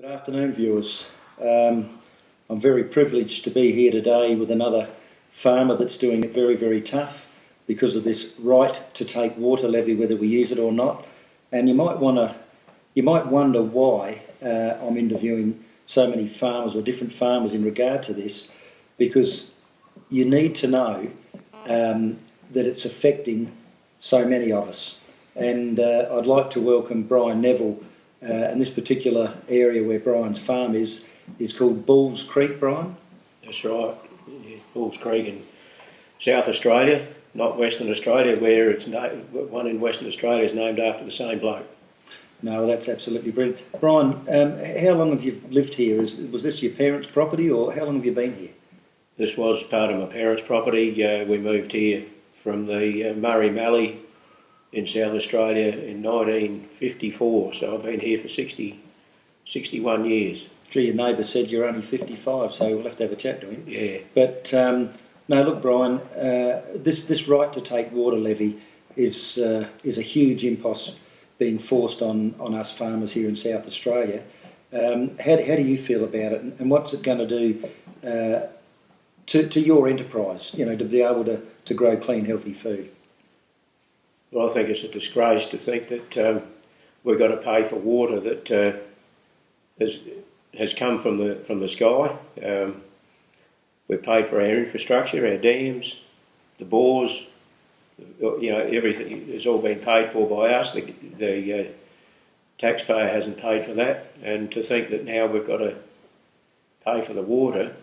Good afternoon, viewers. I'm very privileged to be here today with another farmer that's doing it very, very tough because of this right to take water levy, whether we use it or not. And you might wonder why I'm interviewing so many farmers or different farmers in regard to this, because you need to know that it's affecting so many of us. And I'd like to welcome Brian Neville. And this particular area where Brian's farm is called Bulls Creek, Brian? That's right, yeah, Bulls Creek in South Australia, not Western Australia, where one in Western Australia is named after the same bloke. No, that's absolutely brilliant. Brian, how long have you lived here? Was this your parents' property, or how long have you been here? This was part of my parents' property. We moved here from the Murray Mallee in South Australia in 1954, so I've been here for 61 years. Gee, your neighbour said you're only 55, so we'll have to have a chat to him. Yeah. But no, look, Brian, this right to take water levy is a huge impost being forced on us farmers here in South Australia. How do you feel about it, and what's it going to do to your enterprise, to be able to grow clean, healthy food? Well, I think it's a disgrace to think that we've got to pay for water that has come from the sky. We've paid for our infrastructure, our dams, the bores. Everything has all been paid for by us. The taxpayer hasn't paid for that, and to think that now we've got to pay for the water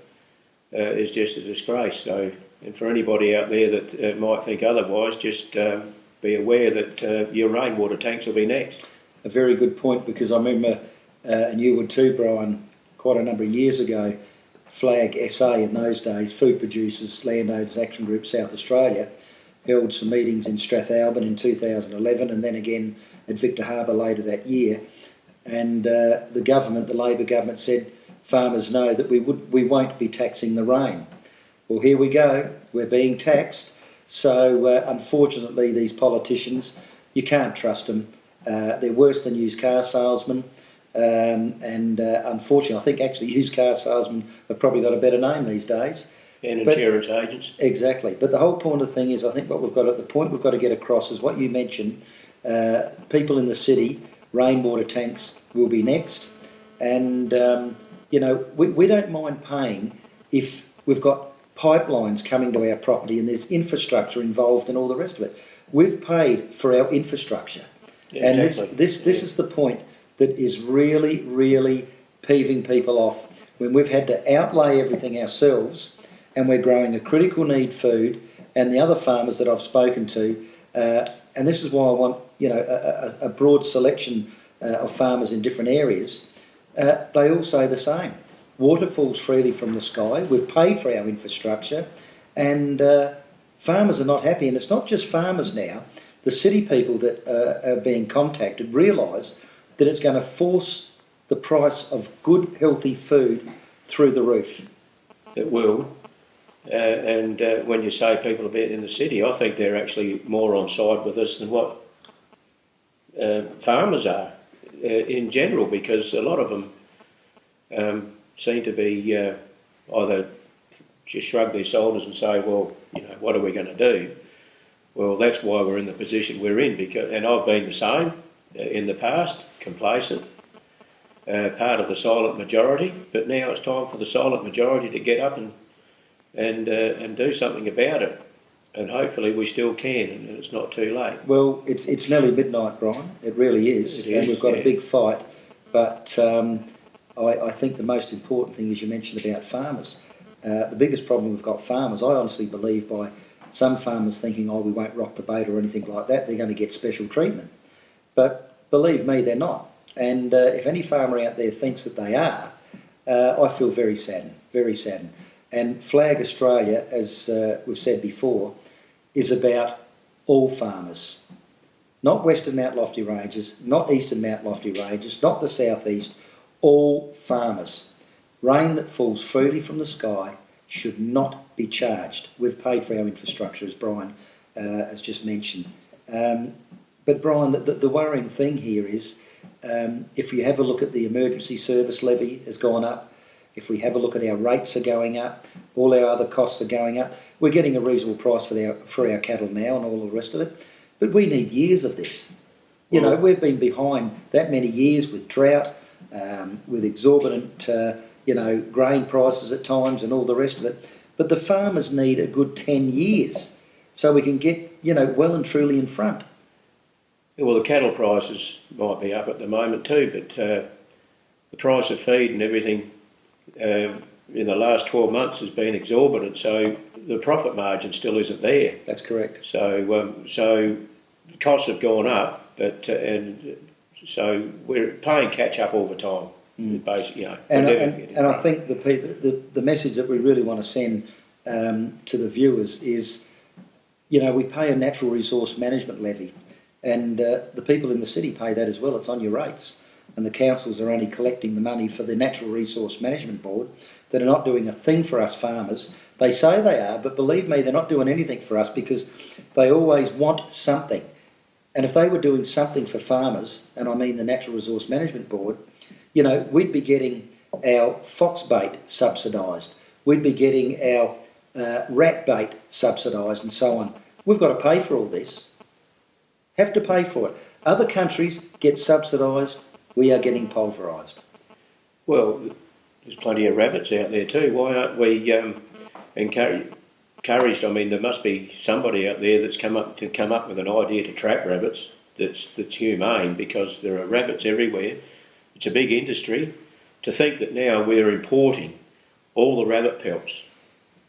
is just a disgrace. So, and for anybody out there that might think otherwise, just be aware that your rainwater tanks will be next. A very good point, because I remember, and you would too, Brian, quite a number of years ago, FlagSA in those days, Food Producers Landowners Action Group South Australia, held some meetings in Strathalbyn in 2011 and then again at Victor Harbour later that year. And the government, the Labor government, said farmers know that we won't be taxing the rain. Well, here we go, we're being taxed. So unfortunately, these politicians, you can't trust them. They're worse than used car salesmen. And unfortunately, I think actually used car salesmen have probably got a better name these days. And insurance agents. Exactly. But the whole point of the thing is, I think what the point we've got to get across is what you mentioned. People in the city, rainwater tanks will be next. And, we don't mind paying if we've got pipelines coming to our property and there's infrastructure involved and all the rest of it. We've paid for our infrastructure. Yeah, and exactly. this is the point that is really, really peeving people off, when we've had to outlay everything ourselves and we're growing a critical need food, and the other farmers that I've spoken to, and this is why I want a broad selection of farmers in different areas, they all say the same. Water falls freely from the sky. We've paid for our infrastructure, and farmers are not happy. And it's not just farmers now. The city people that are being contacted realise that it's going to force the price of good, healthy food through the roof. It will. And when you say people are in the city, I think they're actually more on side with us than what farmers are in general, because a lot of them seem to be either just shrug their shoulders and say, well, what are we going to do? Well, that's why we're in the position we're in, and I've been the same in the past, complacent, part of the silent majority, but now it's time for the silent majority to get up and do something about it. And hopefully we still can, and it's not too late. Well, it's nearly midnight, Brian. It really is. And we've got a big fight, but I think the most important thing is you mentioned about farmers. The biggest problem we've got farmers, I honestly believe, by some farmers thinking, we won't rock the boat or anything like that, they're going to get special treatment. But believe me, they're not. And if any farmer out there thinks that they are, I feel very saddened, very saddened. And Flag Australia, as we've said before, is about all farmers. Not Western Mount Lofty Ranges, not Eastern Mount Lofty Ranges, not the Southeast, all farmers. Rain that falls freely from the sky should not be charged. We've paid for our infrastructure, as Brian has just mentioned. But Brian, the worrying thing here is If you have a look at the emergency service levy has gone up, if we have a look at our rates are going up, all our other costs are going up. We're getting a reasonable price for our cattle now and all the rest of it, but we need years of this. You know, we've been behind that many years with drought, with exorbitant, grain prices at times and all the rest of it. But the farmers need a good 10 years so we can get, well and truly in front. Well, the cattle prices might be up at the moment too, but the price of feed and everything in the last 12 months has been exorbitant, so the profit margin still isn't there. That's correct. So costs have gone up, but so we're playing catch up all the time. Basically, and I think the message that we really want to send to the viewers is, we pay a natural resource management levy, and the people in the city pay that as well. It's on your rates, and the councils are only collecting the money for the Natural Resource Management Board that are not doing a thing for us farmers. They say they are, but believe me, they're not doing anything for us because they always want something. And if they were doing something for farmers, and I mean the Natural Resource Management Board, we'd be getting our fox bait subsidised. We'd be getting our rat bait subsidised and so on. We've got to pay for all this. Have to pay for it. Other countries get subsidised. We are getting pulverised. Well, there's plenty of rabbits out there too. Why aren't we encouraged? I mean, there must be somebody out there that's come up with an idea to trap rabbits that's humane, because there are rabbits everywhere. It's a big industry. To think that now we're importing all the rabbit pelts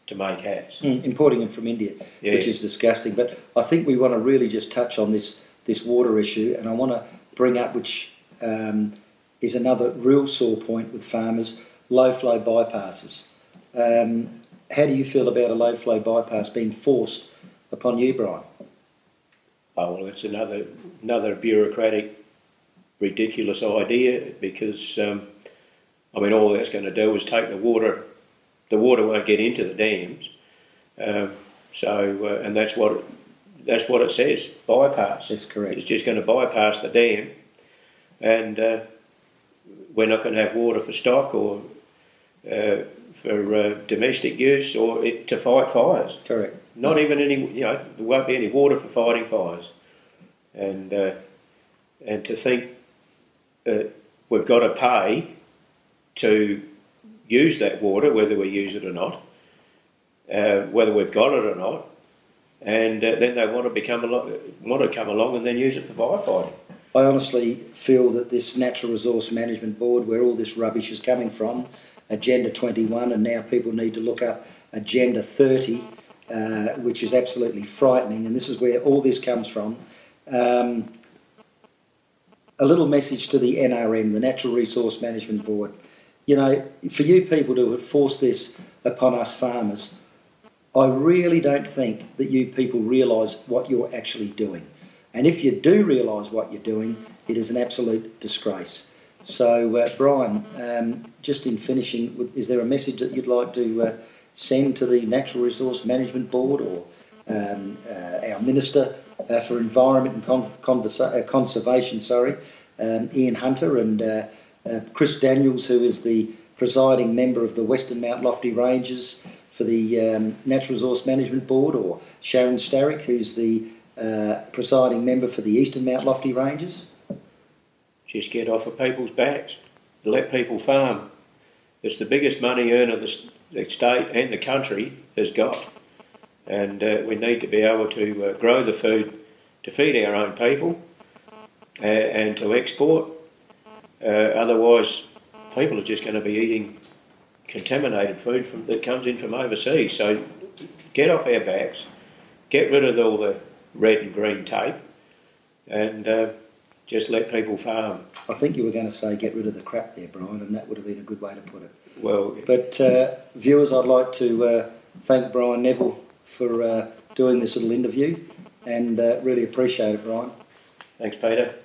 to make hats. Importing them from India, which is disgusting. But I think we want to really just touch on this water issue, and I want to bring up, which is another real sore point with farmers, low-flow bypasses. How do you feel about a low-flow bypass being forced upon you, Brian? Oh, well, it's another bureaucratic, ridiculous idea, because all that's going to do is take the water. The water won't get into the dams, and that's what it says. Bypass. That's correct. It's just going to bypass the dam, and we're not going to have water for stock or for domestic use or to fight fires. Correct. Not even any. There won't be any water for fighting fires, and to think that we've got to pay to use that water, whether we use it or not, whether we've got it or not, and then they want to come along and then use it for firefighting. I honestly feel that this Natural Resource Management Board, where all this rubbish is coming from, Agenda 21, and now people need to look up Agenda 30, which is absolutely frightening, and this is where all this comes from. A little message to the NRM, the Natural Resource Management Board. For you people to force this upon us farmers, I really don't think that you people realise what you're actually doing. And if you do realise what you're doing, it is an absolute disgrace. So, Brian, just in finishing, is there a message that you'd like to send to the Natural Resource Management Board or our Minister for Environment and Conservation, Ian Hunter, and Chris Daniels, who is the presiding member of the Western Mount Lofty Ranges for the Natural Resource Management Board, or Sharon Starrick, who's the presiding member for the Eastern Mount Lofty Ranges? Just get off of people's backs, let people farm. It's the biggest money earner the state and the country has got, and we need to be able to grow the food to feed our own people and to export. Otherwise, people are just going to be eating contaminated food that comes in from overseas. So get off our backs, get rid of all the red and green tape, and just let people farm. I think you were going to say get rid of the crap there, Brian, and that would have been a good way to put it. Well, but viewers, I'd like to thank Brian Neville for doing this little interview, and really appreciate it, Brian. Thanks, Peter.